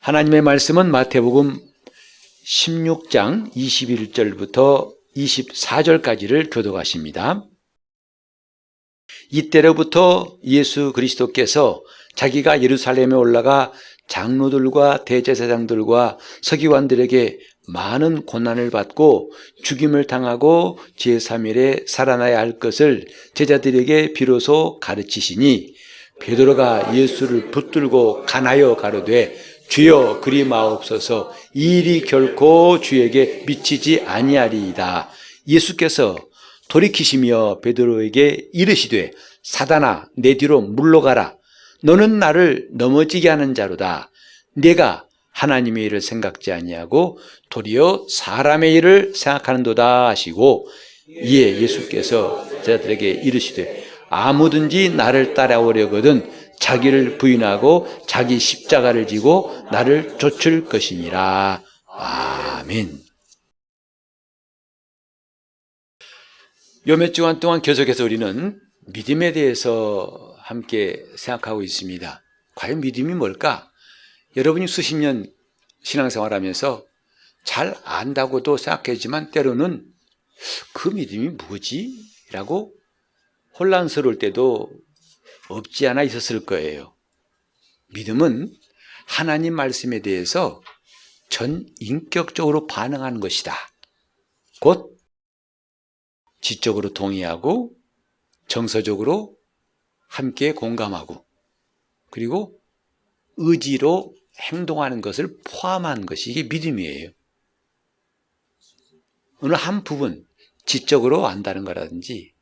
하나님의 말씀은 마태복음 16장 21절부터 24절까지를 교독하십니다. 이때로부터 예수 그리스도께서 자기가 예루살렘에 올라가 장로들과 대제사장들과 서기관들에게 많은 고난을 받고 죽임을 당하고 제3일에 살아나야 할 것을 제자들에게 비로소 가르치시니, 베드로가 예수를 붙들고 간하여 가로되 주여 그리 마옵소서, 이 일이 결코 주에게 미치지 아니하리이다. 예수께서 돌이키시며 베드로에게 이르시되 사단아 내 뒤로 물러가라. 너는 나를 넘어지게 하는 자로다. 내가 하나님의 일을 생각지 아니하고 도리어 사람의 일을 생각하는도다 하시고, 이에 예수께서 제자들에게 이르시되 아무든지 나를 따라오려거든 자기를 부인하고 자기 십자가를 지고 나를 좇을 것이니라. 아멘. 요 몇 주간 동안 계속해서 우리는 믿음에 대해서 함께 생각하고 있습니다. 과연 믿음이 뭘까? 여러분이 수십 년 신앙생활하면서 잘 안다고도 생각하지만 때로는 그 믿음이 뭐지? 라고 혼란스러울 때도 없지 않아 있었을 거예요. 믿음은 하나님 말씀에 대해서 전 인격적으로 반응하는 것이다. 곧 지적으로 동의하고 정서적으로 함께 공감하고 그리고 의지로 행동하는 것을 포함한 것이 이게 믿음이에요. 어느 한 부분 지적으로 안다는 거라든지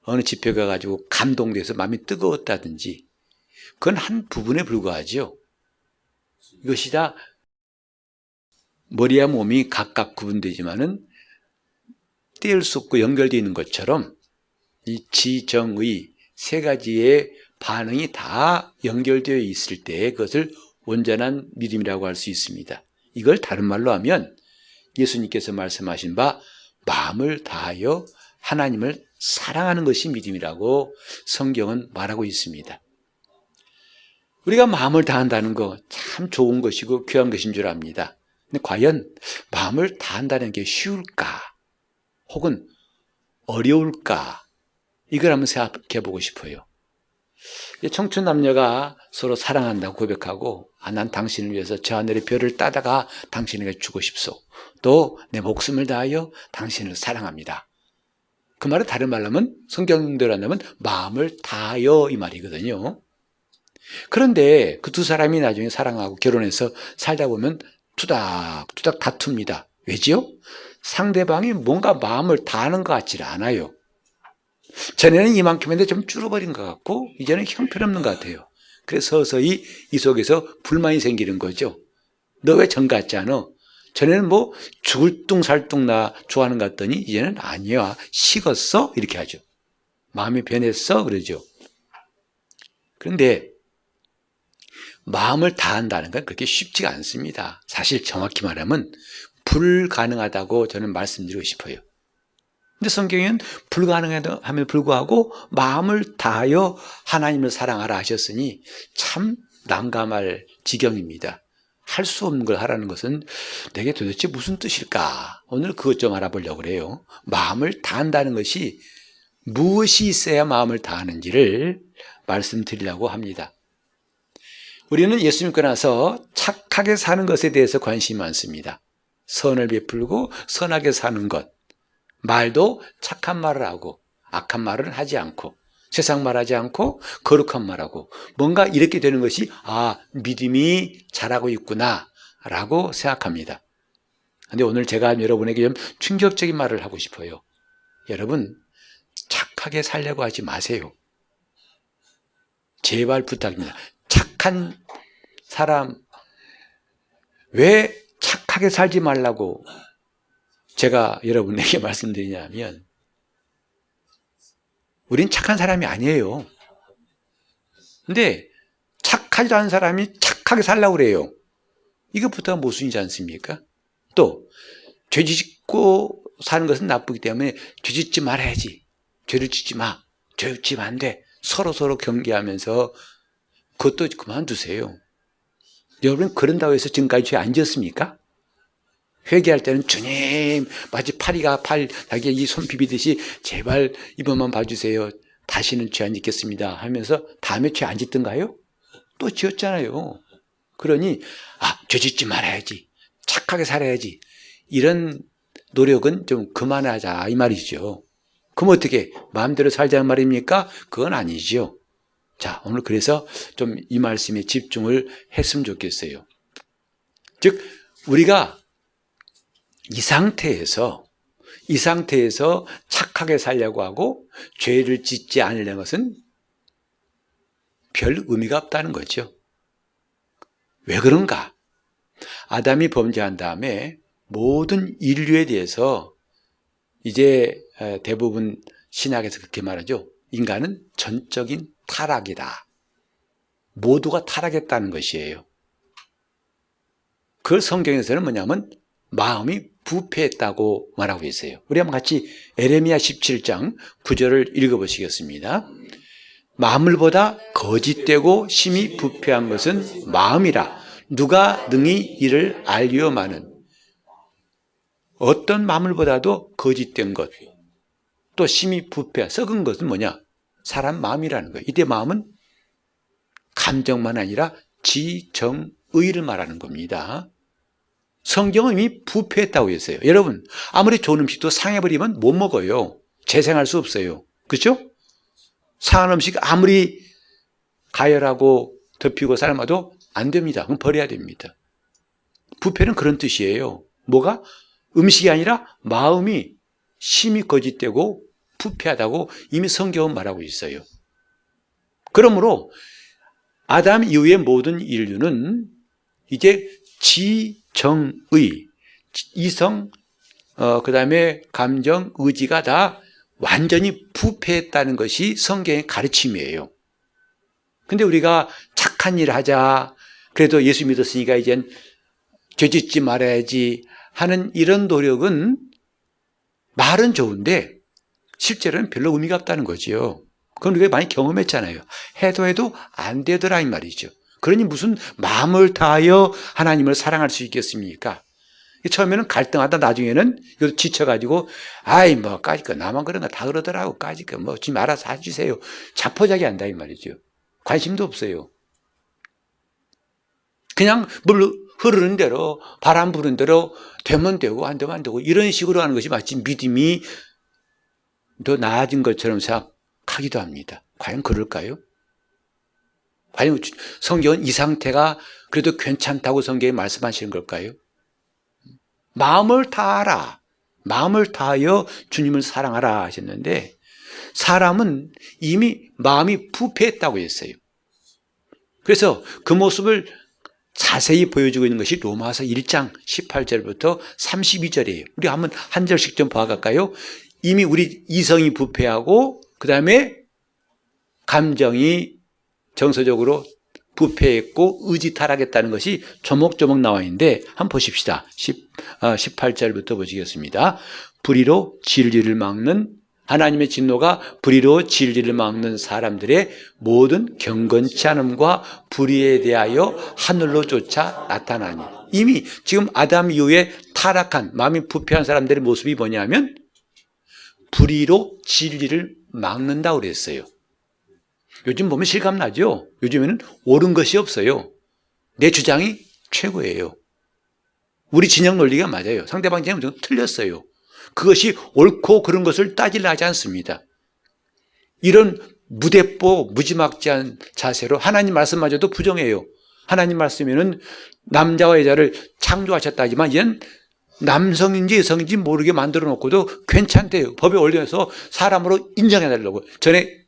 어느 집회 가가지고 감동돼서 마음이 뜨거웠다든지 그건 한 부분에 불과하죠. 이것이 다 머리와 몸이 각각 구분되지만은 떼을 수 없고 연결되어 있는 것처럼 이 지정의 세 가지의 반응이 다 연결되어 있을 때 그것을 온전한 믿음이라고 할 수 있습니다. 이걸 다른 말로 하면 예수님께서 말씀하신 바 마음을 다하여 하나님을 사랑하는 것이 믿음이라고 성경은 말하고 있습니다. 우리가 마음을 다한다는 거 참 좋은 것이고 귀한 것인 줄 압니다. 근데 과연 마음을 다한다는 게 쉬울까? 혹은 어려울까? 이걸 한번 생각해 보고 싶어요. 청춘 남녀가 서로 사랑한다고 고백하고 난 당신을 위해서 저 하늘의 별을 따다가 당신에게 주고 싶소. 또 내 목숨을 다하여 당신을 사랑합니다. 그 말은 다른 말로 하면 성경대로 한다면 마음을 다하여 이 말이거든요. 그런데 그 두 사람이 나중에 사랑하고 결혼해서 살다 보면 투닥투닥 다툽니다. 왜지요? 상대방이 뭔가 마음을 다하는 것 같지 않아요. 전에는 이만큼인데 좀 줄어버린 것 같고 이제는 형편없는 것 같아요. 그래서 서서히 이 속에서 불만이 생기는 거죠. 너 왜 정 같지 않아? 전에는 뭐 죽을 뚱살뚱 나 좋아하는 것 같더니 이제는 아니야. 식었어? 이렇게 하죠. 마음이 변했어? 그러죠. 그런데 마음을 다한다는 건 그렇게 쉽지가 않습니다. 사실 정확히 말하면 불가능하다고 저는 말씀드리고 싶어요. 근데 성경에는 불가능함에도 불구하고 마음을 다하여 하나님을 사랑하라 하셨으니 참 난감할 지경입니다. 할 수 없는 걸 하라는 것은 내게 도대체 무슨 뜻일까? 오늘 그것 좀 알아보려고 그래요. 마음을 다한다는 것이 무엇이 있어야 마음을 다하는지를 말씀드리려고 합니다. 우리는 예수 믿고 나서 착하게 사는 것에 대해서 관심이 많습니다. 선을 베풀고 선하게 사는 것. 말도 착한 말을 하고 악한 말을 하지 않고 세상 말하지 않고 거룩한 말하고 뭔가 이렇게 되는 것이 믿음이 자라고 있구나 라고 생각합니다. 그런데 오늘 제가 여러분에게 좀 충격적인 말을 하고 싶어요. 여러분 착하게 살려고 하지 마세요. 제발 부탁입니다. 착한 사람 왜 착하게 살지 말라고 제가 여러분에게 말씀드리냐면 우린 착한 사람이 아니에요. 근데 착하지도 않은 사람이 착하게 살려고 그래요. 이것부터가 모순이지 않습니까? 또 죄 짓고 사는 것은 나쁘기 때문에 죄 짓지 말아야지. 죄를 짓지 마. 죄 짓면 안 돼. 서로 경계하면서 그것도 그만두세요. 여러분 그런다고 해서 지금까지 죄 안 지었습니까? 회개할 때는 주님 마치 파리가 자기 이 손 비비듯이 제발 이번만 봐주세요. 다시는 죄 안 짓겠습니다 하면서 다음에 죄 안 짓던가요? 또 지었잖아요. 그러니 죄 짓지 말아야지. 착하게 살아야지. 이런 노력은 좀 그만하자 이 말이죠. 그럼 어떻게 마음대로 살자는 말입니까? 그건 아니죠. 자, 오늘 그래서 좀 이 말씀에 집중을 했으면 좋겠어요. 즉 우리가 이 상태에서 착하게 살려고 하고 죄를 짓지 않으려는 것은 별 의미가 없다는 거죠. 왜 그런가? 아담이 범죄한 다음에 모든 인류에 대해서 이제 대부분 신학에서 그렇게 말하죠. 인간은 전적인 타락이다. 모두가 타락했다는 것이에요. 그걸 성경에서는 뭐냐면 마음이 부패했다고 말하고 있어요. 우리 한번 같이 에레미야 17장 9절을 읽어보시겠습니다. 만물보다 거짓되고 심히 부패한 것은 마음이라. 누가 능히 이를 알리오마는. 어떤 만물보다도 거짓된 것, 또 심히 부패, 썩은 것은 뭐냐? 사람 마음이라는 거예요. 이때 마음은 감정만 아니라 지정의를 말하는 겁니다. 성경은 이미 부패했다고 했어요. 여러분, 아무리 좋은 음식도 상해버리면 못 먹어요. 재생할 수 없어요. 그렇죠? 상한 음식 아무리 가열하고 덮이고 삶아도 안 됩니다. 그럼 버려야 됩니다. 부패는 그런 뜻이에요. 뭐가? 음식이 아니라 마음이 심히 거짓되고 부패하다고 이미 성경은 말하고 있어요. 그러므로 아담 이후의 모든 인류는 이제 지정의, 이성, 그 다음에 감정, 의지가 다 완전히 부패했다는 것이 성경의 가르침이에요. 근데 우리가 착한 일을 하자, 그래도 예수 믿었으니까 이젠 죄 짓지 말아야지 하는 이런 노력은 말은 좋은데 실제로는 별로 의미가 없다는 거죠. 그건 우리가 많이 경험했잖아요. 해도 안 되더라 이 말이죠. 그러니 무슨 마음을 다하여 하나님을 사랑할 수 있겠습니까? 처음에는 갈등하다 나중에는 이거 지쳐가지고 까짓 거 나만 그런가 다 그러더라고 까짓 거 지금 알아서 해주세요. 자포자기 한다 이 말이죠. 관심도 없어요. 그냥 물 흐르는 대로 바람 부는 대로 되면 되고 안 되면 안 되고 이런 식으로 하는 것이 마치 믿음이 더 나아진 것처럼 생각하기도 합니다. 과연 그럴까요? 과연 성경은 이 상태가 그래도 괜찮다고 성경에 말씀하시는 걸까요? 마음을 다하라. 마음을 다하여 주님을 사랑하라 하셨는데 사람은 이미 마음이 부패했다고 했어요. 그래서 그 모습을 자세히 보여주고 있는 것이 로마서 1장 18절부터 32절이에요. 우리 한번 한 절씩 좀 봐갈까요? 이미 우리 이성이 부패하고 그 다음에 감정이 정서적으로 부패했고 의지 타락했다는 것이 조목조목 나와 있는데 한번 보십시다. 18절부터 보시겠습니다. 불의로 진리를 막는 하나님의 진노가 불의로 진리를 막는 사람들의 모든 경건치 않음과 불의에 대하여 하늘로 쫓아 나타나니. 이미 지금 아담 이후에 타락한 마음이 부패한 사람들의 모습이 뭐냐면 불의로 진리를 막는다고 그랬어요. 요즘 보면 실감나죠? 요즘에는 옳은 것이 없어요. 내 주장이 최고예요. 우리 진영 논리가 맞아요. 상대방 진영은 좀 틀렸어요. 그것이 옳고 그런 것을 따지려 하지 않습니다. 이런 무대뽀 무지막지한 자세로 하나님 말씀마저도 부정해요. 하나님 말씀에는 남자와 여자를 창조하셨다 하지만 이젠 남성인지 여성인지 모르게 만들어 놓고도 괜찮대요. 법에 올려서 사람으로 인정해달라고. 전에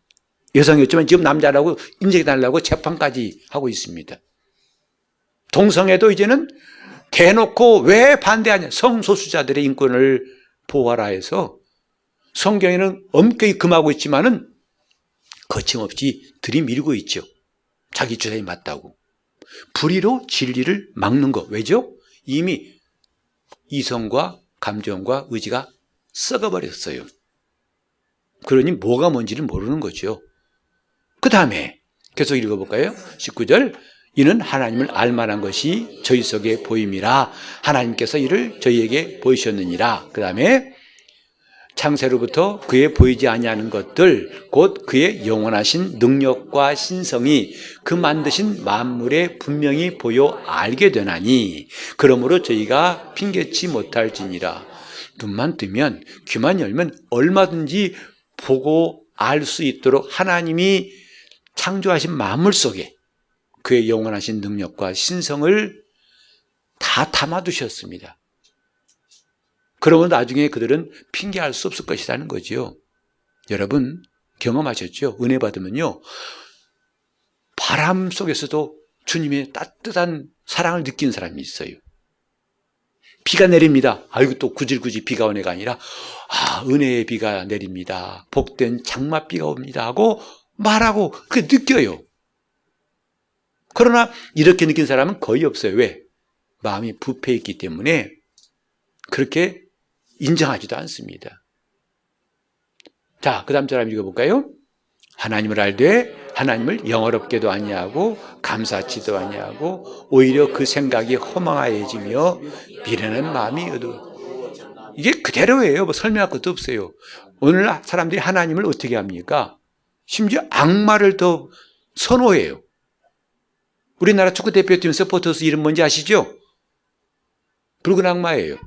여성이었지만 지금 남자라고 인정해달라고 재판까지 하고 있습니다. 동성애도 이제는 대놓고 왜 반대하냐. 성소수자들의 인권을 보호하라 해서 성경에는 엄격히 금하고 있지만은 거침없이 들이밀고 있죠. 자기 주장이 맞다고. 불의로 진리를 막는 거. 왜죠? 이미 이성과 감정과 의지가 썩어버렸어요. 그러니 뭐가 뭔지를 모르는 거죠. 그 다음에 계속 읽어볼까요? 19절. 이는 하나님을 알만한 것이 저희 속에 보임이라. 하나님께서 이를 저희에게 보이셨느니라. 그 다음에 창세로부터 그의 보이지 아니하는 것들 곧 그의 영원하신 능력과 신성이 그 만드신 만물에 분명히 보여 알게 되나니 그러므로 저희가 핑계치 못할지니라. 눈만 뜨면 귀만 열면 얼마든지 보고 알 수 있도록 하나님이 창조하신 만물 속에 그의 영원하신 능력과 신성을 다 담아두셨습니다. 그러면 나중에 그들은 핑계할 수 없을 것이라는 거죠. 여러분 경험하셨죠? 은혜 받으면요, 바람 속에서도 주님의 따뜻한 사랑을 느끼는 사람이 있어요. 비가 내립니다. 아이고 또 구질구질 비가 오네가 아니라 은혜의 비가 내립니다. 복된 장맛비가 옵니다 하고 말하고 그게 느껴요. 그러나 이렇게 느낀 사람은 거의 없어요. 왜? 마음이 부패해 있기 때문에 그렇게 인정하지도 않습니다. 자, 그 다음 사람 읽어볼까요? 하나님을 알되 하나님을 영어롭게도 아니하고 감사치도 아니하고 오히려 그 생각이 허망하여지며 미련한 마음이 어두워. 이게 그대로예요. 뭐 설명할 것도 없어요. 오늘 사람들이 하나님을 어떻게 합니까? 심지어 악마를 더 선호해요. 우리나라 축구대표팀 서포터스 이름 뭔지 아시죠? 붉은 악마예요.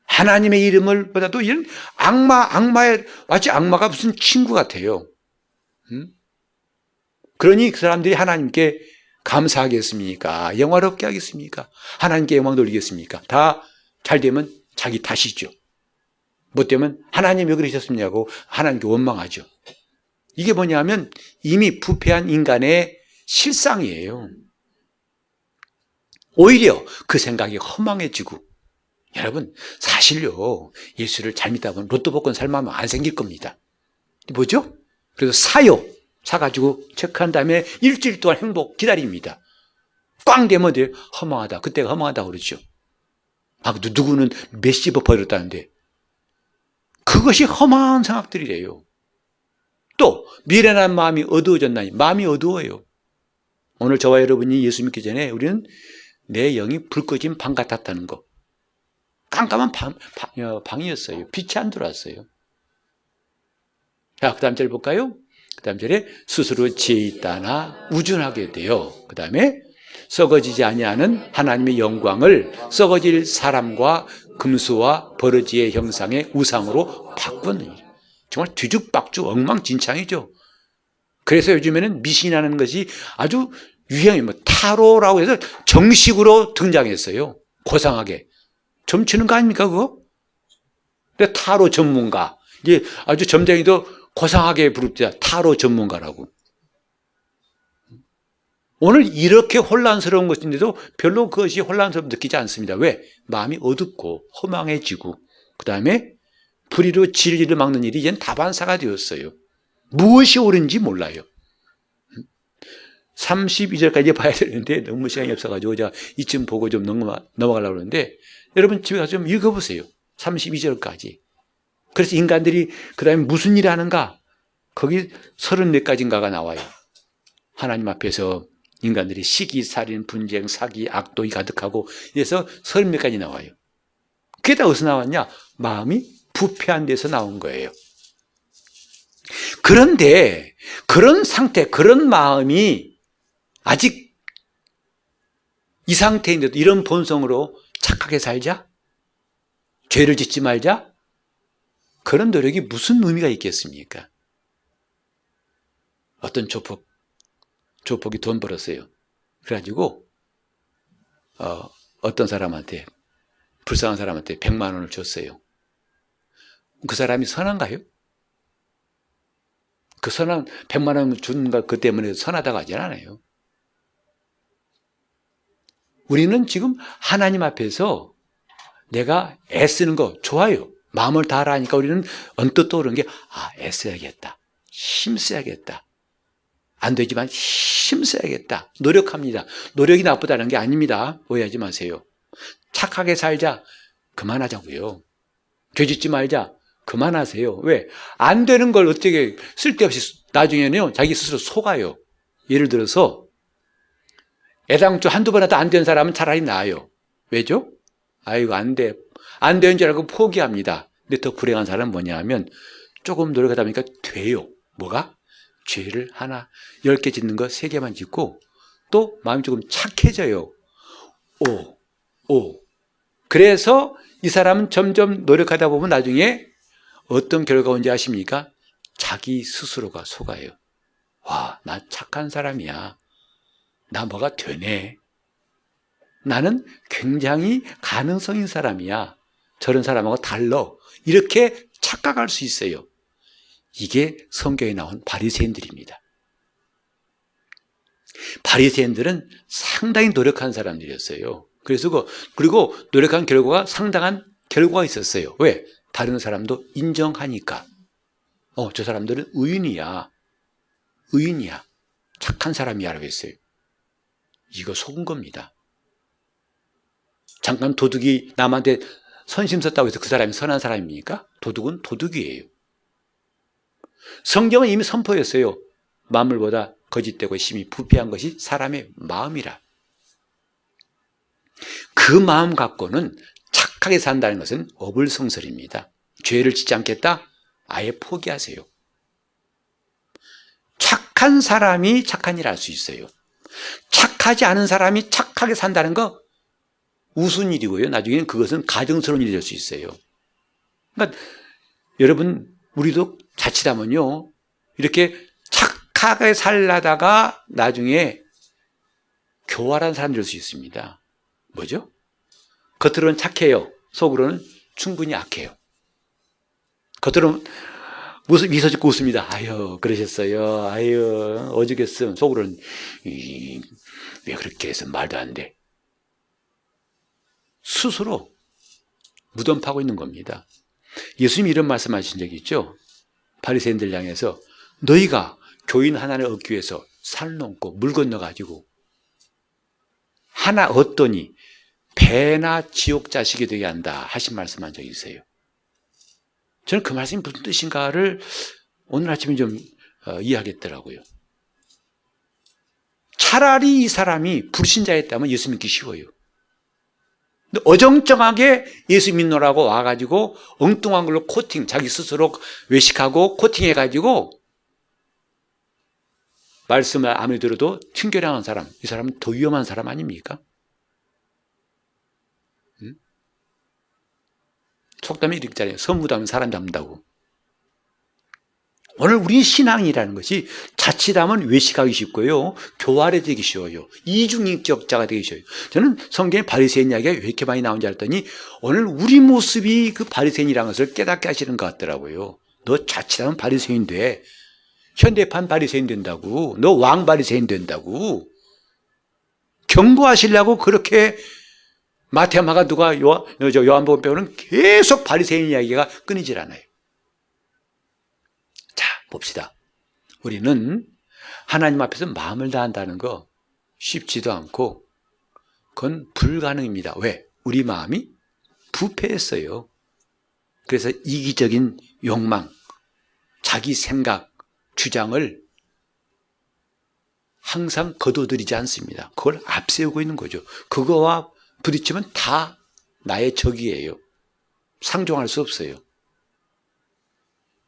하나님의 이름을 보다도 이런 악마의, 마치 악마가 무슨 친구 같아요. 그러니 그 사람들이 하나님께 감사하겠습니까? 영화롭게 하겠습니까? 하나님께 영광 돌리겠습니까? 다 잘 되면 자기 탓이죠. 못 되면 하나님 왜 그러셨습니까? 하나님께 원망하죠. 이게 뭐냐면 이미 부패한 인간의 실상이에요. 오히려 그 생각이 허망해지고, 여러분 사실요, 예수를 잘 믿다 보면 로또 복권 살만하면 안 생길 겁니다. 뭐죠? 그래서 사요. 사가지고 체크한 다음에 일주일 동안 행복 기다립니다. 꽝 되면 허망하다. 그때가 허망하다고 그러죠. 누구는 몇십억 벌었다는데 그것이 허망한 생각들이래요. 또 미련한 마음이 어두워졌나니, 마음이 어두워요. 오늘 저와 여러분이 예수 믿기 전에 우리는 내 영이 불 꺼진 방 같았다는 거. 깜깜한 방이었어요. 빛이 안 들어왔어요. 자, 그 다음 절 볼까요? 그 다음 절에 스스로 지혜 있다나 우준하게 돼요. 그 다음에 썩어지지 아니하는 하나님의 영광을 썩어질 사람과 금수와 버러지의 형상의 우상으로 바꾸는 일. 정말 뒤죽박죽 엉망진창이죠. 그래서 요즘에는 미신이라는 것이 아주 유행이에요. 타로라고 해서 정식으로 등장했어요. 고상하게. 점치는 거 아닙니까, 그거? 근데 타로 전문가. 이게 아주 점쟁이도 고상하게 부릅니다. 타로 전문가라고. 오늘 이렇게 혼란스러운 것인데도 별로 그것이 혼란스럽게 느끼지 않습니다. 왜? 마음이 어둡고 허망해지고, 그 다음에 불의로 진리를 막는 일이 이젠 다반사가 되었어요. 무엇이 옳은지 몰라요. 32절까지 봐야 되는데 너무 시간이 없어가지고 제가 이쯤 보고 좀 넘어가려고 하는데, 여러분 집에 가서 좀 읽어보세요. 32절까지. 그래서 인간들이 그 다음에 무슨 일을 하는가? 거기 34가지인가가 나와요. 하나님 앞에서 인간들이 시기, 살인, 분쟁, 사기, 악독이 가득하고, 그래서 30몇 가지 나와요. 그게 다 어디서 나왔냐? 마음이 부패한 데서 나온 거예요. 그런데 그런 상태, 그런 마음이 아직 이 상태인데도 이런 본성으로 착하게 살자? 죄를 짓지 말자? 그런 노력이 무슨 의미가 있겠습니까? 어떤 조폭이 돈 벌었어요. 그래가지고 어떤 사람한테, 불쌍한 사람한테 100만 원을 줬어요. 그 사람이 선한가요? 그 선한 100만 원 준 것 그 때문에 선하다고 하진 않아요. 우리는 지금 하나님 앞에서 내가 애쓰는 거 좋아요. 마음을 다하라니까 우리는 언뜻 떠오르는 게 애써야겠다. 힘써야겠다. 안 되지만 힘써야겠다. 노력합니다. 노력이 나쁘다는 게 아닙니다. 오해하지 마세요. 착하게 살자. 그만하자고요. 죄짓지 말자. 그만하세요. 왜? 안 되는 걸 어떻게 쓸데없이 나중에는요, 자기 스스로 속아요. 예를 들어서 애당초 한두 번 해도 안 된 사람은 차라리 나아요. 왜죠? 아이고, 안 돼. 안 되는 줄 알고 포기합니다. 근데 더 불행한 사람은 뭐냐 하면 조금 노력하다 보니까 돼요. 뭐가? 죄를 하나, 10개 짓는 거 3개만 짓고 또 마음이 조금 착해져요. 그래서 이 사람은 점점 노력하다 보면 나중에 어떤 결과가 온지 아십니까? 자기 스스로가 속아요. 와, 나 착한 사람이야. 나 뭐가 되네. 나는 굉장히 가능성인 사람이야. 저런 사람하고 달라. 이렇게 착각할 수 있어요. 이게 성경에 나온 바리새인들입니다. 바리새인들은 상당히 노력한 사람들이었어요. 그리고 노력한 결과가 상당한 결과가 있었어요. 왜? 다른 사람도 인정하니까. 저 사람들은 의인이야. 착한 사람이야라고 했어요. 이거 속은 겁니다. 잠깐 도둑이 남한테 선심 썼다고 해서 그 사람이 선한 사람입니까? 도둑은 도둑이에요. 성경은 이미 선포했어요. 만물보다 거짓되고 심히 부패한 것이 사람의 마음이라. 그 마음 갖고는 착하게 산다는 것은 어불성설입니다. 죄를 짓지 않겠다? 아예 포기하세요. 착한 사람이 착한 일을 할 수 있어요. 착하지 않은 사람이 착하게 산다는 거 우스운 일이고요. 나중에는 그것은 가증스러운 일이 될 수 있어요. 그러니까 여러분, 우리도 자칫하면요, 이렇게 착하게 살다가 나중에 교활한 사람 될 수 있습니다. 뭐죠? 겉으로는 착해요. 속으로는 충분히 악해요. 겉으로는 미소 짓고 웃습니다. 아유, 그러셨어요. 아유, 어죽겠음. 속으로는 왜 그렇게 해서 말도 안 돼. 스스로 무덤 파고 있는 겁니다. 예수님이 이런 말씀하신 적이 있죠. 바리새인들 향해서 너희가 교인 하나를 얻기 위해서 산 넘고 물 건너가지고 하나 얻더니 배나 지옥 자식이 되게 한다 하신 말씀한 적이 있어요. 저는 그 말씀이 무슨 뜻인가를 오늘 아침에 좀 이해하겠더라고요. 차라리 이 사람이 불신자였다면 예수 믿기 쉬워요. 근데 어정쩡하게 예수 믿노라고 와가지고 엉뚱한 걸로 코팅, 자기 스스로 외식하고 코팅해가지고 말씀을 아무리 들어도 튕겨나간 사람, 이 사람은 더 위험한 사람 아닙니까? 속담이 이렇게 있잖아요. 선무담은 사람 잡는다고. 오늘 우리 신앙이라는 것이 자칫하면 외식하기 쉽고요. 교활해지기 쉬워요. 이중인격자가 되기 쉬워요. 저는 성경에 바리새인 이야기가 왜 이렇게 많이 나온지 알았더니 오늘 우리 모습이 그 바리새인이라는 것을 깨닫게 하시는 것 같더라고요. 너 자칫하면 바리새인 돼. 현대판 바리새인 된다고. 너 왕 바리새인 된다고. 경고하시려고 그렇게 마태마가 누가 요한복음 배우는 계속 바리새인 이야기가 끊이질 않아요. 자, 봅시다. 우리는 하나님 앞에서 마음을 다한다는 거 쉽지도 않고 그건 불가능입니다. 왜? 우리 마음이 부패했어요. 그래서 이기적인 욕망, 자기 생각, 주장을 항상 거둬들이지 않습니다. 그걸 앞세우고 있는 거죠. 그거와 부딪히면 다 나의 적이에요. 상종할 수 없어요.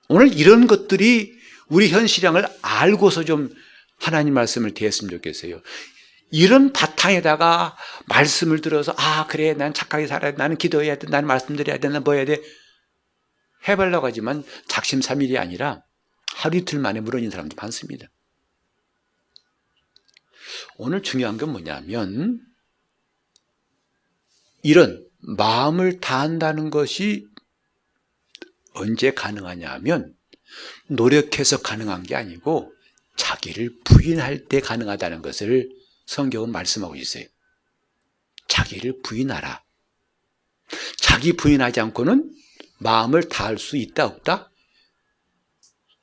오늘 이런 것들이 우리 현 신앙을 알고서 좀 하나님 말씀을 대했으면 좋겠어요. 이런 바탕에다가 말씀을 들어서 그래 난 착하게 살아야 돼. 나는 기도해야 돼. 나는 말씀드려야 돼. 나는 뭐 해야 돼. 해보려고 하지만 작심삼일이 아니라 하루 이틀 만에 무너진 사람도 많습니다. 오늘 중요한 건 뭐냐면 이런 마음을 다한다는 것이 언제 가능하냐 하면 노력해서 가능한 게 아니고 자기를 부인할 때 가능하다는 것을 성경은 말씀하고 있어요. 자기를 부인하라. 자기 부인하지 않고는 마음을 다할 수 있다 없다?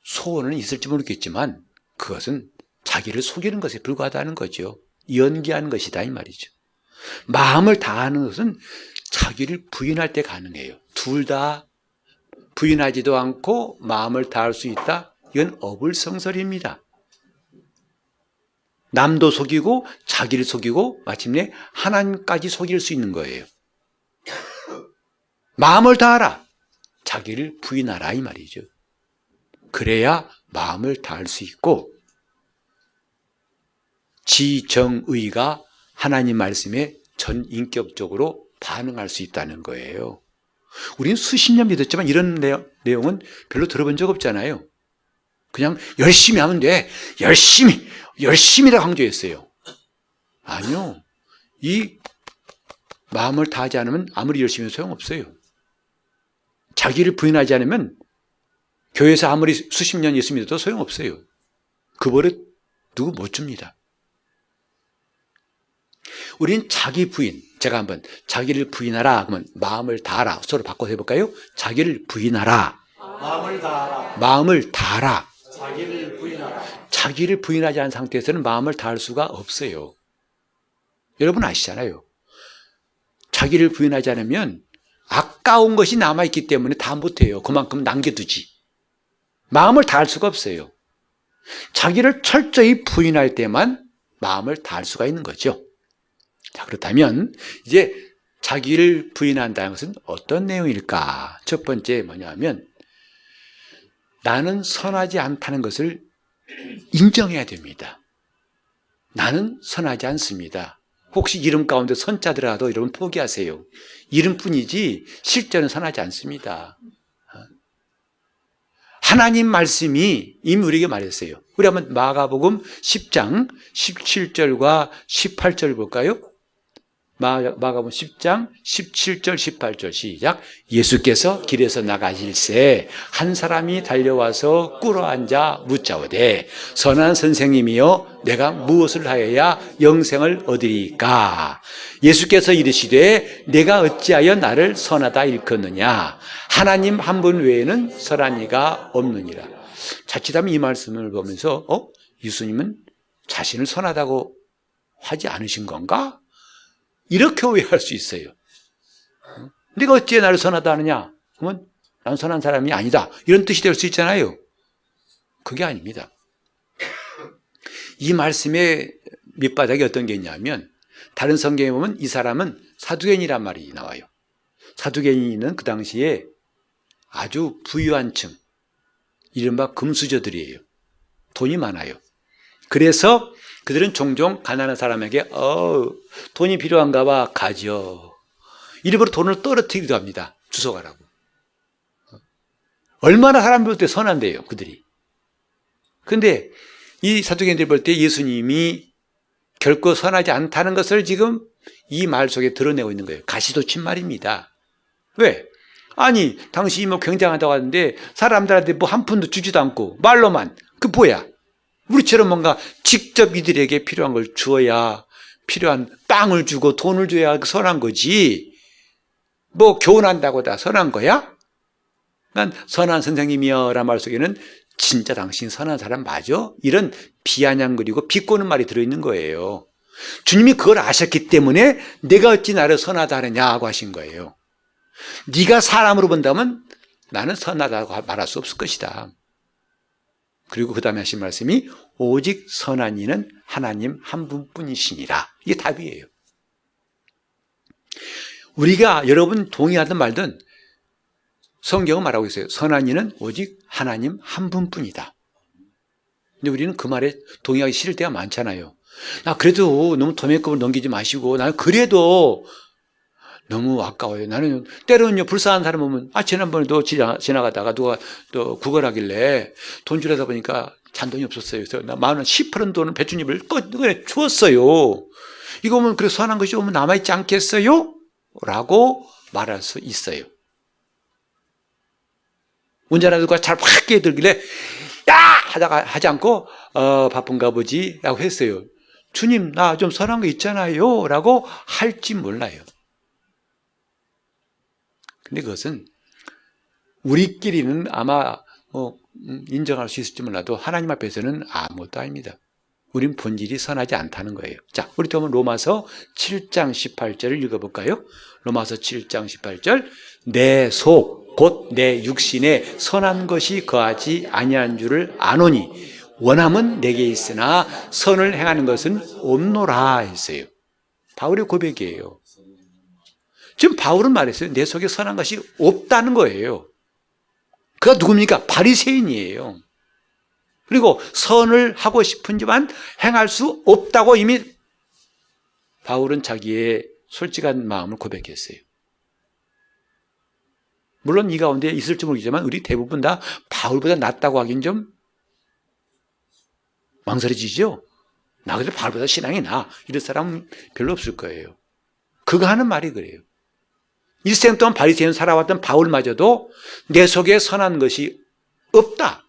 소원은 있을지 모르겠지만 그것은 자기를 속이는 것에 불과하다는 거죠. 연기하는 것이다 이 말이죠. 마음을 다하는 것은 자기를 부인할 때 가능해요. 둘 다 부인하지도 않고 마음을 다할 수 있다? 이건 어불성설입니다. 남도 속이고 자기를 속이고 마침내 하나님까지 속일 수 있는 거예요. 마음을 다하라. 자기를 부인하라 이 말이죠. 그래야 마음을 다할 수 있고 지정의가 하나님 말씀에 전인격적으로 반응할 수 있다는 거예요. 우리는 수십 년 믿었지만 이런 내용은 별로 들어본 적 없잖아요. 그냥 열심히 하면 돼. 열심히라 강조했어요. 아니요. 이 마음을 다하지 않으면 아무리 열심히 해도 소용없어요. 자기를 부인하지 않으면 교회에서 아무리 수십 년 예수 믿어도 소용없어요. 그 버릇 누구 못 줍니다. 우린 자기 부인, 제가 한번 자기를 부인하라 그러면 마음을 다하라 서로 바꿔서 해볼까요? 자기를 부인하라. 마음을 다하라. 마음을 다하라. 자기를 부인하라. 자기를 부인하지 않은 상태에서는 마음을 다할 수가 없어요. 여러분 아시잖아요. 자기를 부인하지 않으면 아까운 것이 남아있기 때문에 다 못해요. 그만큼 남겨두지. 마음을 다할 수가 없어요. 자기를 철저히 부인할 때만 마음을 다할 수가 있는 거죠. 자, 그렇다면 이제 자기를 부인한다는 것은 어떤 내용일까? 첫 번째 뭐냐면 나는 선하지 않다는 것을 인정해야 됩니다. 나는 선하지 않습니다. 혹시 이름 가운데 선자 들어가도 여러분 포기하세요. 이름뿐이지 실제는 선하지 않습니다. 하나님 말씀이 이미 우리에게 말했어요. 우리 한번 마가복음 10장 17절과 18절 볼까요? 마가복음 10장 17절 18절 시작. 예수께서 길에서 나가실새 한 사람이 달려와서 꿇어앉아 묻자오되 선한 선생님이여 내가 무엇을 하여야 영생을 얻으리까? 예수께서 이르시되 내가 어찌하여 나를 선하다 일컫느냐? 하나님 한 분 외에는 선한 이가 없느니라. 자칫하면 이 말씀을 보면서 예수님은 자신을 선하다고 하지 않으신 건가? 이렇게 오해할 수 있어요. 네가 어찌해 나를 선하다 하느냐? 그러면 난 선한 사람이 아니다. 이런 뜻이 될 수 있잖아요. 그게 아닙니다. 이 말씀의 밑바닥에 어떤 게 있냐면 다른 성경에 보면 이 사람은 사두개인이란 말이 나와요. 사두개인은 그 당시에 아주 부유한 층, 이른바 금수저들이에요. 돈이 많아요. 그래서 그들은 종종 가난한 사람에게 돈이 필요한가 봐 가져. 일부러 돈을 떨어뜨리기도 합니다. 주워가라고. 얼마나 사람 볼 때 선한데요, 그들이. 그런데 이 사두개인들이 볼 때 예수님이 결코 선하지 않다는 것을 지금 이 말 속에 드러내고 있는 거예요. 가시돋친 말입니다. 왜? 아니, 당신이 뭐 굉장하다고 하는데 사람들한테 뭐 한 푼도 주지도 않고 말로만. 그 뭐야? 우리처럼 뭔가 직접 이들에게 필요한 걸 주어야, 필요한 빵을 주고 돈을 줘야 선한 거지. 뭐 교훈한다고 다 선한 거야? 난 선한 선생님이여 라는 말 속에는 진짜 당신 선한 사람 맞아? 이런 비아냥거리고 비꼬는 말이 들어있는 거예요. 주님이 그걸 아셨기 때문에 내가 어찌 나를 선하다 하느냐고 하신 거예요. 네가 사람으로 본다면 나는 선하다고 말할 수 없을 것이다. 그리고 그 다음에 하신 말씀이 오직 선한 이는 하나님 한 분뿐이시니라. 이게 답이에요. 우리가 여러분 동의하든 말든 성경은 말하고 있어요. 선한 이는 오직 하나님 한 분뿐이다. 근데 우리는 그 말에 동의하기 싫을 때가 많잖아요. 나 그래도 너무 도매급을 넘기지 마시고 나는 그래도 너무 아까워요. 나는 때로는요, 불쌍한 사람 보면, 지난번에도 지나가다가 누가 또 구걸하길래 돈 주려다 보니까 잔돈이 없었어요. 그래서 나 10,000원, 10% 돈을 배추잎을 꺼내 주었어요. 이거 보면 그래서 선한 것이 오면 남아있지 않겠어요? 라고 말할 수 있어요. 운전하는 누가 잘 확 끼어들길래, 야! 하지 않고, 바쁜가 보지? 라고 했어요. 주님, 나 좀 선한 거 있잖아요. 라고 할지 몰라요. 근데 그것은 우리끼리는 아마 인정할 수 있을지 몰라도 하나님 앞에서는 아무것도 아닙니다. 우린 본질이 선하지 않다는 거예요. 자, 우리 또 한번 로마서 7장 18절을 읽어볼까요? 로마서 7장 18절 내 속 곧 내 육신에 선한 것이 거하지 아니한 줄을 아노니 원함은 내게 있으나 선을 행하는 것은 없노라 했어요. 바울의 고백이에요. 지금 바울은 말했어요. 내 속에 선한 것이 없다는 거예요. 그가 누굽니까? 바리새인이에요. 그리고 선을 하고 싶은지만 행할 수 없다고 이미 바울은 자기의 솔직한 마음을 고백했어요. 물론 이 가운데 있을지 모르겠지만 우리 대부분 다 바울보다 낫다고 하긴 좀 망설여지죠? 나 그래도 바울보다 신앙이 나. 이럴 사람은 별로 없을 거예요. 그가 하는 말이 그래요. 일생 동안 바리새인 살아왔던 바울마저도 내 속에 선한 것이 없다.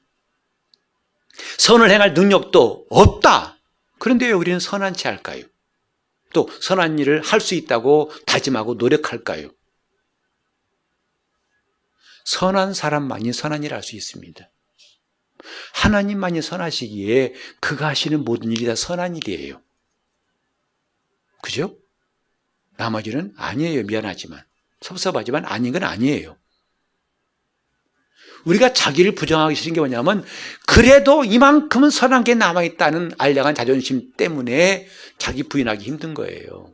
선을 행할 능력도 없다. 그런데 왜 우리는 선한 채 할까요? 또 선한 일을 할 수 있다고 다짐하고 노력할까요? 선한 사람만이 선한 일을 할 수 있습니다. 하나님만이 선하시기에 그가 하시는 모든 일이 다 선한 일이에요. 그죠? 나머지는 아니에요. 미안하지만. 섭섭하지만 아닌 건 아니에요. 우리가 자기를 부정하기 싫은 게 뭐냐면 그래도 이만큼은 선한 게 남아있다는 알량한 자존심 때문에 자기 부인하기 힘든 거예요.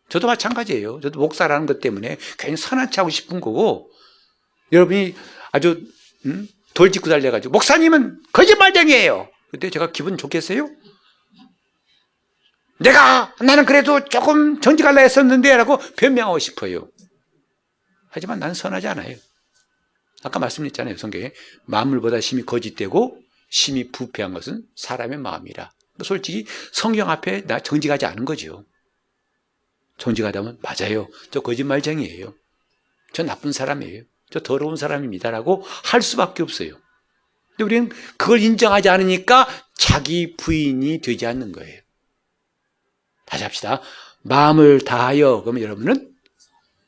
저도 마찬가지예요. 저도 목사라는 것 때문에 괜히 선한 체 하고 싶은 거고 여러분이 아주 돌직구 달려가지고 목사님은 거짓말쟁이에요. 그때 제가 기분 좋겠어요? 나는 그래도 조금 정직하려 했었는데 라고 변명하고 싶어요. 하지만 난 선하지 않아요. 아까 말씀드렸잖아요. 성경에 만물보다 심히 거짓되고 심히 부패한 것은 사람의 마음이라. 솔직히 성경 앞에 나 정직하지 않은 거죠. 정직하다면 맞아요. 저 거짓말쟁이에요. 저 나쁜 사람이에요. 저 더러운 사람입니다라고 할 수밖에 없어요. 근데 우리는 그걸 인정하지 않으니까 자기 부인이 되지 않는 거예요. 다시 합시다. 마음을 다하여. 그러면 여러분은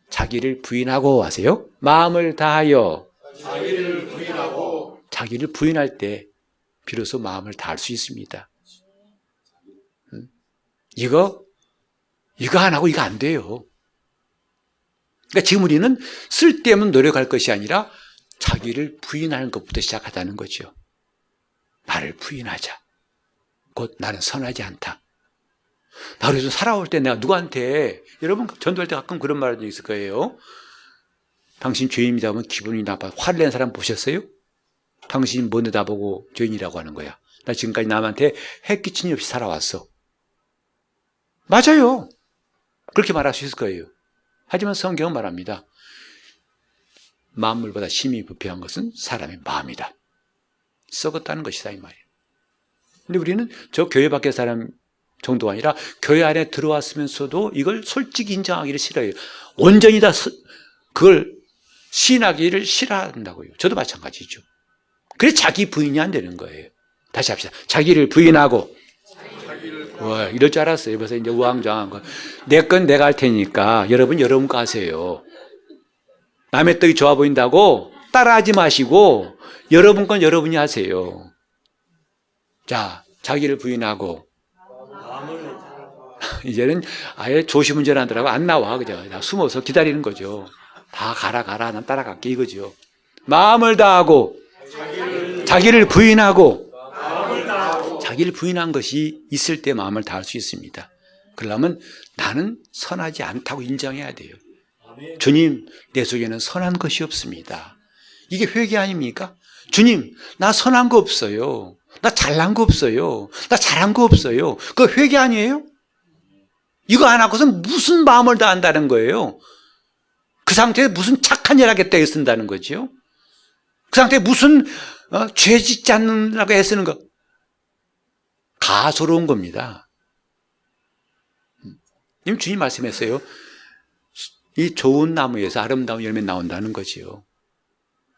자기를 부인하고 하세요. 마음을 다하여. 자기를 부인하고 자기를 부인할 때 비로소 마음을 다할 수 있습니다. 이거 안 하고 이거 안 돼요. 그러니까 지금 우리는 쓸데없는 노력할 것이 아니라 자기를 부인하는 것부터 시작하자는 거죠. 나를 부인하자. 곧 나는 선하지 않다. 나 그래서 살아올 때 내가 누구한테 여러분 전도할 때 가끔 그런 말이 있을 거예요. 당신 죄인이다 하면 기분이 나빠. 화를 낸 사람 보셨어요? 당신이 뭔데 나보고 죄인이라고 하는 거야. 나 지금까지 남한테 해 끼친 일 없이 살아왔어. 맞아요. 그렇게 말할 수 있을 거예요. 하지만 성경은 말합니다. 만물보다 심히 부패한 것은 사람의 마음이다. 썩었다는 것이다 이 말이에요. 근데 우리는 저 교회 밖의 사람 정도가 아니라 교회 안에 들어왔으면서도 이걸 솔직히 인정하기를 싫어해요. 온전히 다 그걸 시인하기를 싫어한다고요. 저도 마찬가지죠. 그래서 자기 부인이 안 되는 거예요. 다시 합시다. 자기를 부인하고. 와, 이럴 줄 알았어요. 그래서 이제 우왕좌왕한 거. 내 건 내가 할 테니까 여러분 거 하세요. 남의 떡이 좋아 보인다고 따라하지 마시고 여러분 건 여러분이 하세요. 자, 자기를 부인하고. 이제는 아예 조시문전하더라고 안 나와. 그죠? 숨어서 기다리는 거죠. 다 가라 난 따라갈게 이거죠. 마음을 다하고 자기를 부인하고 자기를 부인한 것이 있을 때 마음을 다할 수 있습니다. 그러려면 나는 선하지 않다고 인정해야 돼요. 주님, 내 속에는 선한 것이 없습니다. 이게 회개 아닙니까? 주님, 나 선한 거 없어요. 나 잘난 거 없어요. 나 잘한 거 없어요. 그거 회개 아니에요? 이거 안 하고선 무슨 마음을 다한다는 거예요? 그 상태에 무슨 착한 일 하겠다 애쓴다는 거죠? 그 상태에 무슨 죄 짓지 않는다고 애쓰는 거? 가소로운 겁니다. 주님 말씀했어요. 이 좋은 나무에서 아름다운 열매 나온다는 거지요.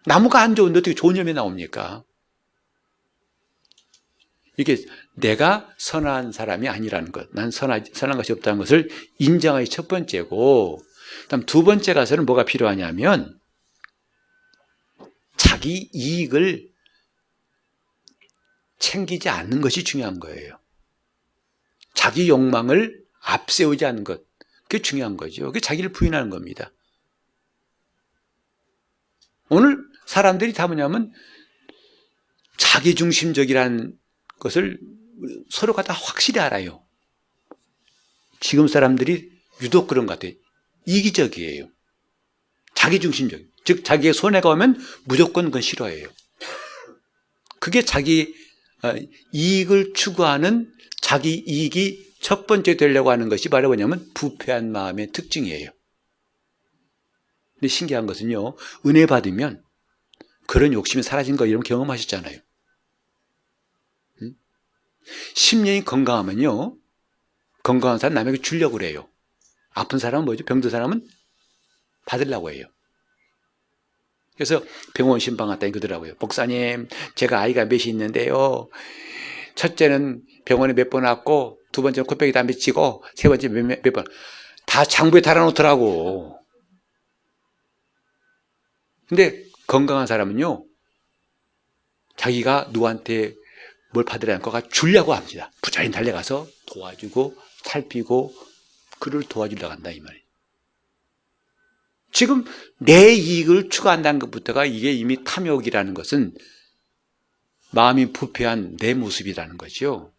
나무가 안 좋은데 어떻게 좋은 열매 나옵니까? 이게 내가 선한 사람이 아니라는 것, 난 선한 것이 없다는 것을 인정하기 첫 번째고, 그다음 두 번째 가서는 뭐가 필요하냐면 자기 이익을 챙기지 않는 것이 중요한 거예요. 자기 욕망을 앞세우지 않는 것, 그게 중요한 거죠. 그게 자기를 부인하는 겁니다. 오늘 사람들이 다 뭐냐면 자기중심적이라는 것을 서로가 다 확실히 알아요. 지금 사람들이 유독 그런 것 같아요. 이기적이에요. 자기중심적. 즉 자기의 손해가 오면 무조건 그건 싫어해요. 그게 자기 이익을 추구하는 자기 이익이 첫 번째 되려고 하는 것이 바로 뭐냐면 부패한 마음의 특징이에요. 근데 신기한 것은요, 은혜 받으면 그런 욕심이 사라진 거 이런 경험하셨잖아요. 10년이 건강하면요, 건강한 사람 남에게 주려고 그래요. 아픈 사람은 뭐죠? 병든 사람은 받으려고 해요. 그래서 병원 신방 갔더니 그러더라고요. 목사님, 제가 아이가 몇이 있는데요. 첫째는 병원에 몇 번 왔고, 두 번째는 코빼기 담배 치고, 세 번째 몇 번. 다 장부에 달아놓더라고. 근데 건강한 사람은요, 자기가 누구한테 뭘 받으려는 거가 주려고 합니다. 부자리 달려가서 도와주고, 살피고, 그를 도와주려고 한다, 이 말이에요. 지금 내 이익을 추구한다는 것부터가 이게 이미 탐욕이라는 것은 마음이 부패한 내 모습이라는 거죠.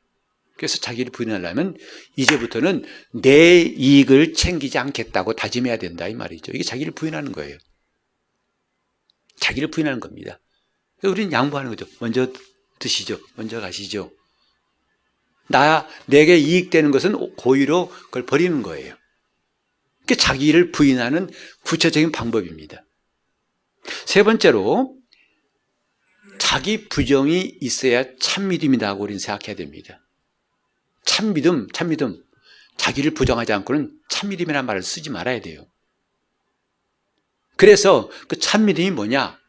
그래서 자기를 부인하려면 이제부터는 내 이익을 챙기지 않겠다고 다짐해야 된다 이 말이죠. 이게 자기를 부인하는 거예요. 자기를 부인하는 겁니다. 그래서 우리는 양보하는 거죠. 먼저 드시죠. 먼저 가시죠. 내게 이익되는 것은 고의로 그걸 버리는 거예요. 그게 자기를 부인하는 구체적인 방법입니다. 세 번째로 자기 부정이 있어야 참믿음이라고 우리는 생각해야 됩니다. 참믿음. 자기를 부정하지 않고는 참믿음이라는 말을 쓰지 말아야 돼요. 그래서 그 참믿음이 뭐냐?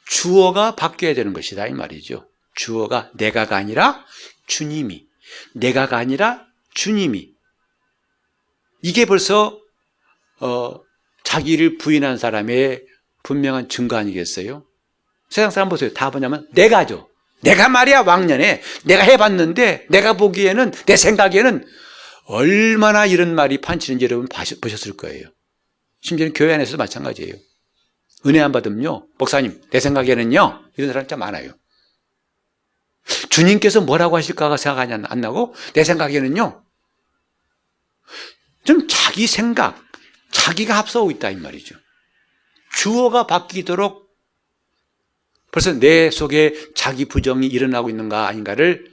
주어가 바뀌어야 되는 것이다 이 말이죠. 주어가 내가가 아니라 주님이, 내가가 아니라 주님이. 이게 벌써 자기를 부인한 사람의 분명한 증거 아니겠어요? 세상 사람 보세요. 다 뭐냐면 내가죠. 내가 말이야 왕년에 내가 해봤는데 내가 보기에는 내 생각에는 얼마나 이런 말이 판치는지 여러분 보셨을 거예요. 심지어는 교회 안에서도 마찬가지예요. 은혜 안 받으면요, 목사님 내 생각에는요, 이런 사람 참 많아요. 주님께서 뭐라고 하실까가 생각이 안 나고 내 생각에는요, 좀 자기 생각, 자기가 앞서고 있다 이 말이죠. 주어가 바뀌도록 벌써 내 속에 자기 부정이 일어나고 있는가 아닌가를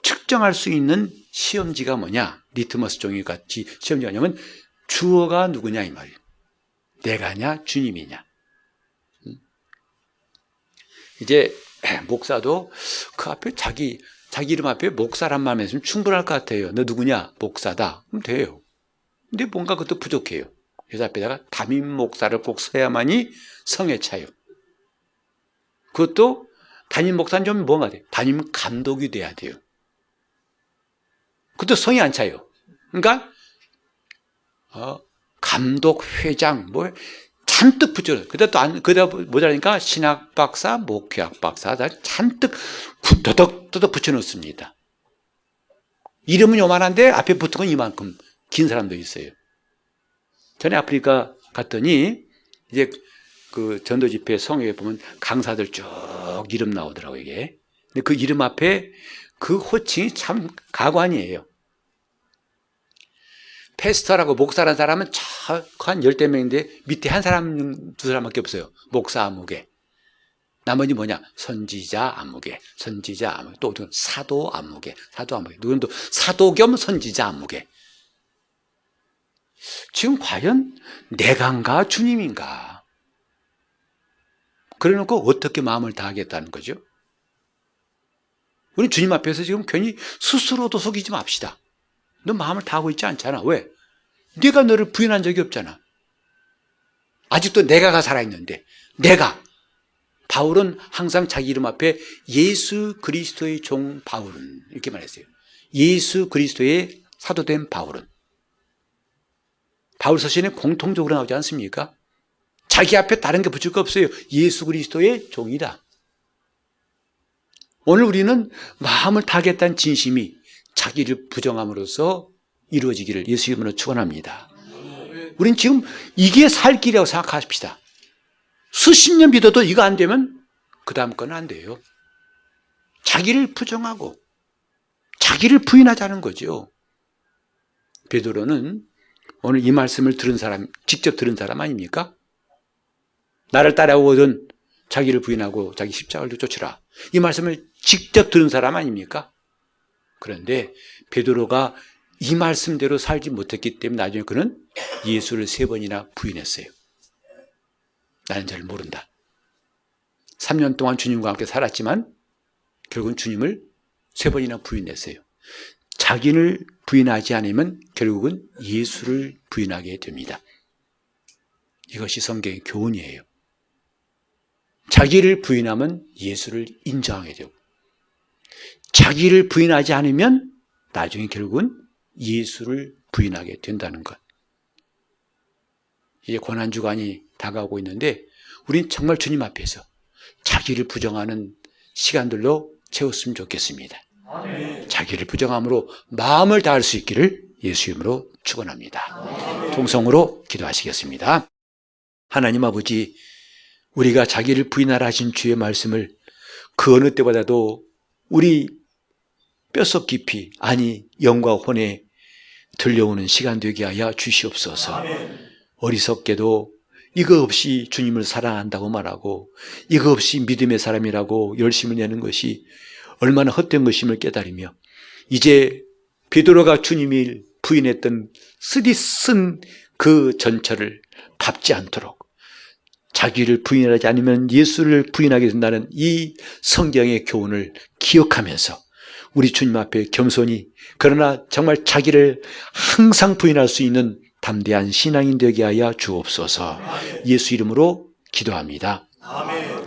측정할 수 있는 시험지가 뭐냐? 리트머스 종이 같이 시험지가 뭐냐면 주어가 누구냐 이 말이에요. 내가냐 주님이냐. 이제 목사도 그 앞에 자기 이름 앞에 목사란 말만 했으면 충분할 것 같아요. 너 누구냐? 목사다. 그럼 돼요. 근데 뭔가 그것도 부족해요. 그래서 앞에다가 담임 목사를 꼭 써야만이 성에 차요. 그것도 담임 목사는 좀 뭔가 돼요. 담임 감독이 돼야 돼요. 그것도 성이 안 차요. 그러니까 감독, 회장 뭐 잔뜩 붙여요. 그러다 모자라니까 신학 박사, 목회학 박사 다 잔뜩 더덕 붙여놓습니다. 이름은 요만한데 앞에 붙은 건 이만큼 긴 사람도 있어요. 전에 아프리카 갔더니 이제 그 전도 집회 성회에 보면 강사들 쭉 이름 나오더라고요, 이게. 근데 그 이름 앞에 그 호칭이 참 가관이에요. 패스터라고 목사라는 사람은 한 10대 명인데 밑에 한 사람, 두 사람밖에 없어요. 목사 아무개. 나머지 뭐냐? 선지자 아무개. 또 사도 아무개. 누구는 또 사도 겸 선지자 아무개. 지금 과연 내가인가 주님인가? 그래 놓고 어떻게 마음을 다하겠다는 거죠? 우리 주님 앞에서 지금 괜히 스스로도 속이지 맙시다. 너 마음을 다하고 있지 않잖아. 왜? 네가 너를 부인한 적이 없잖아. 아직도 내가가 살아있는데. 내가. 바울은 항상 자기 이름 앞에 예수 그리스도의 종 바울은 이렇게 말했어요. 예수 그리스도의 사도된 바울은. 바울 서신에 공통적으로 나오지 않습니까? 자기 앞에 다른 게 붙일 거 없어요. 예수 그리스도의 종이다. 오늘 우리는 마음을 다하겠다는 진심이 자기를 부정함으로써 이루어지기를 예수 이름으로 축원합니다. 우린 지금 이게 살 길이라고 생각하십시다. 수십 년 믿어도 이거 안 되면 그 다음 건 안 돼요. 자기를 부정하고 자기를 부인하자는 거죠. 베드로는 오늘 이 말씀을 들은 사람, 직접 들은 사람 아닙니까? 나를 따라오거든 자기를 부인하고 자기 십자가를 쫓으라. 이 말씀을 직접 들은 사람 아닙니까? 그런데 베드로가 이 말씀대로 살지 못했기 때문에 나중에 그는 예수를 3번이나 부인했어요. 나는 잘 모른다. 3년 동안 주님과 함께 살았지만 결국은 주님을 3번이나 부인했어요. 자기를 부인하지 않으면 결국은 예수를 부인하게 됩니다. 이것이 성경의 교훈이에요. 자기를 부인하면 예수를 인정하게 되고, 자기를 부인하지 않으면 나중에 결국은 예수를 부인하게 된다는 것. 이제 고난주간이 다가오고 있는데 우린 정말 주님 앞에서 자기를 부정하는 시간들로 채웠으면 좋겠습니다. 아멘. 자기를 부정함으로 마음을 다할 수 있기를 예수 이름으로 축원합니다. 통성으로 기도하시겠습니다. 하나님 아버지, 우리가 자기를 부인하라 하신 주의 말씀을 그 어느 때보다도 우리 뼛속 깊이, 아니 영과 혼에 들려오는 시간 되게 하여 주시옵소서. 아멘. 어리석게도 이거 없이 주님을 사랑한다고 말하고 이거 없이 믿음의 사람이라고 열심을 내는 것이 얼마나 헛된 것임을 깨달으며, 이제 베드로가 주님을 부인했던 쓰디쓴 그 전철을 밟지 않도록 자기를 부인하지 않으면 예수를 부인하게 된다는 이 성경의 교훈을 기억하면서 우리 주님 앞에 겸손히, 그러나 정말 자기를 항상 부인할 수 있는 담대한 신앙인 되게 하여 주옵소서. 예수 이름으로 기도합니다. 아멘.